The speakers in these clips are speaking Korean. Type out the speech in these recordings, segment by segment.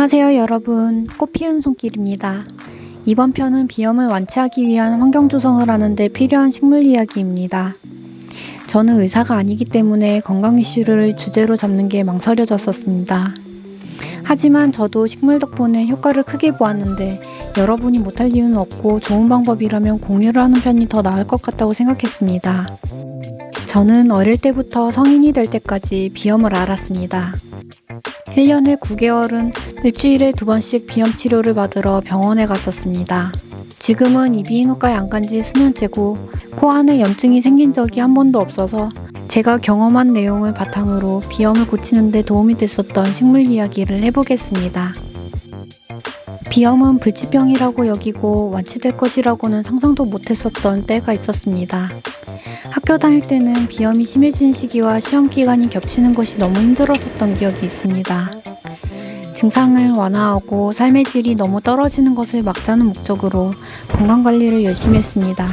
안녕하세요 여러분, 꽃피운 손길입니다. 이번 편은 비염을 완치하기 위한 환경 조성을 하는데 필요한 식물 이야기입니다. 저는 의사가 아니기 때문에 건강 이슈를 주제로 잡는 게 망설여졌었습니다. 하지만 저도 식물 덕분에 효과를 크게 보았는데 여러분이 못할 이유는 없고 좋은 방법이라면 공유를 하는 편이 더 나을 것 같다고 생각했습니다. 저는 어릴 때부터 성인이 될 때까지 비염을 앓았습니다. 1년에 9개월은 일주일에 2번씩 비염 치료를 받으러 병원에 갔었습니다. 지금은 이비인후과에 안 간 지 수년째고 코 안에 염증이 생긴 적이 한 번도 없어서 제가 경험한 내용을 바탕으로 비염을 고치는 데 도움이 됐었던 식물 이야기를 해보겠습니다. 비염은 불치병이라고 여기고 완치될 것이라고는 상상도 못했었던 때가 있었습니다. 학교 다닐 때는 비염이 심해진 시기와 시험 기간이 겹치는 것이 너무 힘들었었던 기억이 있습니다. 증상을 완화하고 삶의 질이 너무 떨어지는 것을 막자는 목적으로 건강관리를 열심히 했습니다.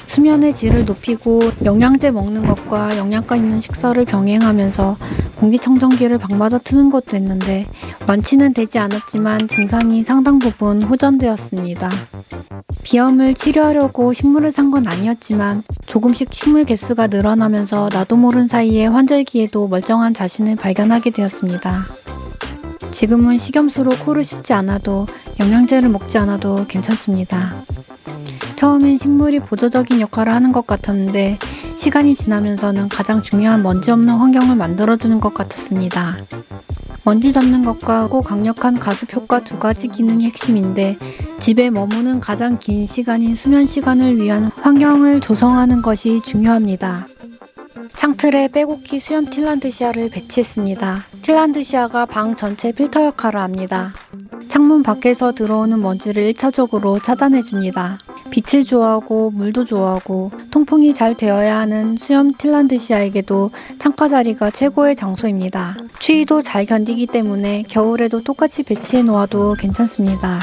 수면의 질을 높이고 영양제 먹는 것과 영양가 있는 식사를 병행하면서 공기청정기를 방마다 트는 것도 했는데 완치는 되지 않았지만 증상이 상당 부분 호전되었습니다. 비염을 치료하려고 식물을 산 건 아니었지만 조금씩 식물 개수가 늘어나면서 나도 모른 사이에 환절기에도 멀쩡한 자신을 발견하게 되었습니다. 지금은 식염수로 코를 씻지 않아도 영양제를 먹지 않아도 괜찮습니다. 처음엔 식물이 보조적인 역할을 하는 것 같았는데 시간이 지나면서는 가장 중요한 먼지 없는 환경을 만들어주는 것 같았습니다. 먼지 잡는 것과 강력한 가습 효과 두 가지 기능이 핵심인데 집에 머무는 가장 긴 시간인 수면 시간을 위한 환경을 조성하는 것이 중요합니다. 창틀에 빼곡히 수염 틸란드시아를 배치했습니다. 틸란드시아가 방 전체 필터 역할을 합니다. 창문 밖에서 들어오는 먼지를 1차적으로 차단해줍니다. 빛을 좋아하고 물도 좋아하고 통풍이 잘 되어야 하는 수염 틸란드시아에게도 창가 자리가 최고의 장소입니다. 추위도 잘 견디기 때문에 겨울에도 똑같이 배치해 놓아도 괜찮습니다.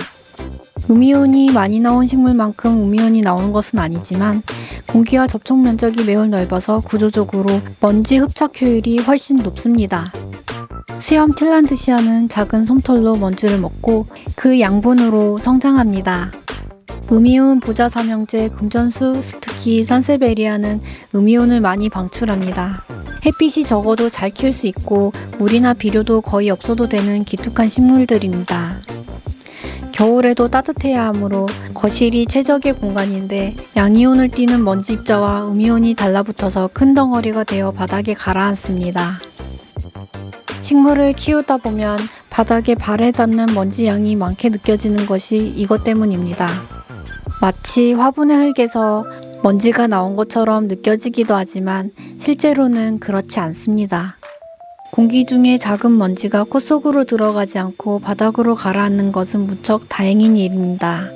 음이온이 많이 나온 식물만큼 음이온이 나오는 것은 아니지만 공기와 접촉 면적이 매우 넓어서 구조적으로 먼지 흡착 효율이 훨씬 높습니다. 수염 틸란드시아는 작은 솜털로 먼지를 먹고 그 양분으로 성장합니다. 음이온 부자 삼형제 금전수, 스투키, 산세베리아는 음이온을 많이 방출합니다. 햇빛이 적어도 잘 키울 수 있고 물이나 비료도 거의 없어도 되는 기특한 식물들입니다. 겨울에도 따뜻해야 하므로 거실이 최적의 공간인데 양이온을 띠는 먼지 입자와 음이온이 달라붙어서 큰 덩어리가 되어 바닥에 가라앉습니다. 식물을 키우다 보면 바닥에 발에 닿는 먼지 양이 많게 느껴지는 것이 이것 때문입니다. 마치 화분의 흙에서 먼지가 나온 것처럼 느껴지기도 하지만 실제로는 그렇지 않습니다. 공기 중에 작은 먼지가 코 속으로 들어가지 않고 바닥으로 가라앉는 것은 무척 다행인 일입니다.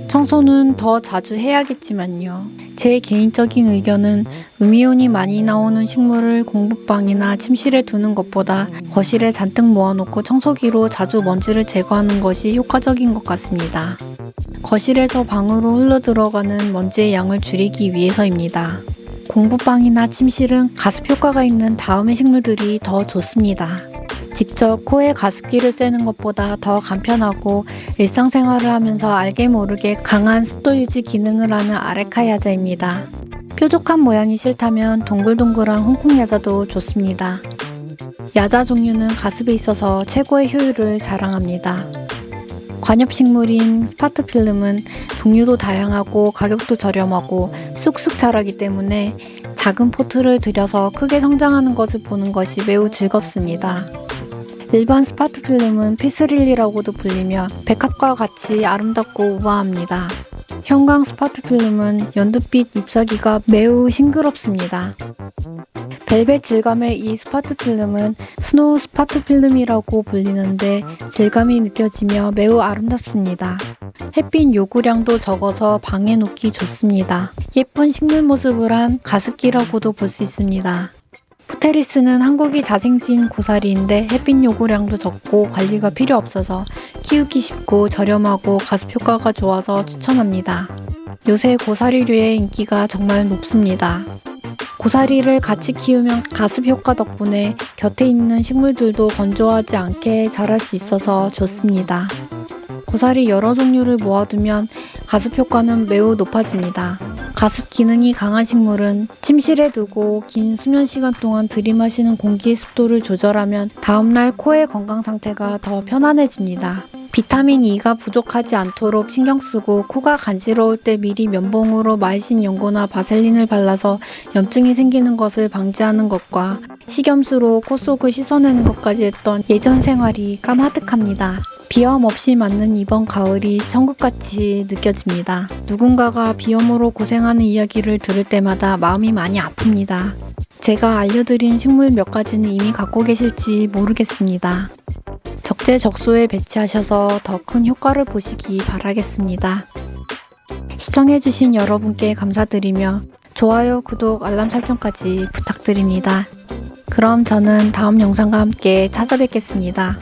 청소는 더 자주 해야겠지만요. 제 개인적인 의견은 음이온이 많이 나오는 식물을 공부방이나 침실에 두는 것보다 거실에 잔뜩 모아놓고 청소기로 자주 먼지를 제거하는 것이 효과적인 것 같습니다. 거실에서 방으로 흘러들어가는 먼지의 양을 줄이기 위해서입니다. 공부방이나 침실은 가습 효과가 있는 다음의 식물들이 더 좋습니다. 직접 코에 가습기를 쐬는 것보다 더 간편하고 일상생활을 하면서 알게 모르게 강한 습도 유지 기능을 하는 아레카야자입니다. 뾰족한 모양이 싫다면 동글동글한 홍콩 야자도 좋습니다. 야자 종류는 가습에 있어서 최고의 효율을 자랑합니다. 관엽식물인 스파트필름은 종류도 다양하고 가격도 저렴하고 쑥쑥 자라기 때문에 작은 포트를 들여서 크게 성장하는 것을 보는 것이 매우 즐겁습니다. 일반 스파트필름은 피스릴리라고도 불리며 백합과 같이 아름답고 우아합니다. 형광 스파트필름은 연두빛 잎사귀가 매우 싱그럽습니다. 벨벳 질감의 이 스파트필름은 스노우 스파트필름이라고 불리는데 질감이 느껴지며 매우 아름답습니다. 햇빛 요구량도 적어서 방에 놓기 좋습니다. 예쁜 식물 모습을 한 가습기라고도 볼 수 있습니다. 푸테리스는 한국이 자생진 고사리인데 햇빛 요구량도 적고 관리가 필요 없어서 키우기 쉽고 저렴하고 가습 효과가 좋아서 추천합니다. 요새 고사리류의 인기가 정말 높습니다. 고사리를 같이 키우면 가습 효과 덕분에 곁에 있는 식물들도 건조하지 않게 자랄 수 있어서 좋습니다. 고사리 여러 종류를 모아두면 가습 효과는 매우 높아집니다. 가습 기능이 강한 식물은 침실에 두고 긴 수면 시간 동안 들이마시는 공기의 습도를 조절하면 다음날 코의 건강 상태가 더 편안해집니다. 비타민 E가 부족하지 않도록 신경 쓰고 코가 간지러울 때 미리 면봉으로 마이신 연고나 바셀린을 발라서 염증이 생기는 것을 방지하는 것과 식염수로 코 속을 씻어내는 것까지 했던 예전 생활이 까마득합니다. 비염 없이 맞는 이번 가을이 천국같이 느껴집니다. 누군가가 비염으로 고생하는 이야기를 들을 때마다 마음이 많이 아픕니다. 제가 알려드린 식물 몇 가지는 이미 갖고 계실지 모르겠습니다. 적재적소에 배치하셔서 더 큰 효과를 보시기 바라겠습니다. 시청해주신 여러분께 감사드리며 좋아요, 구독, 알람 설정까지 부탁드립니다. 그럼 저는 다음 영상과 함께 찾아뵙겠습니다.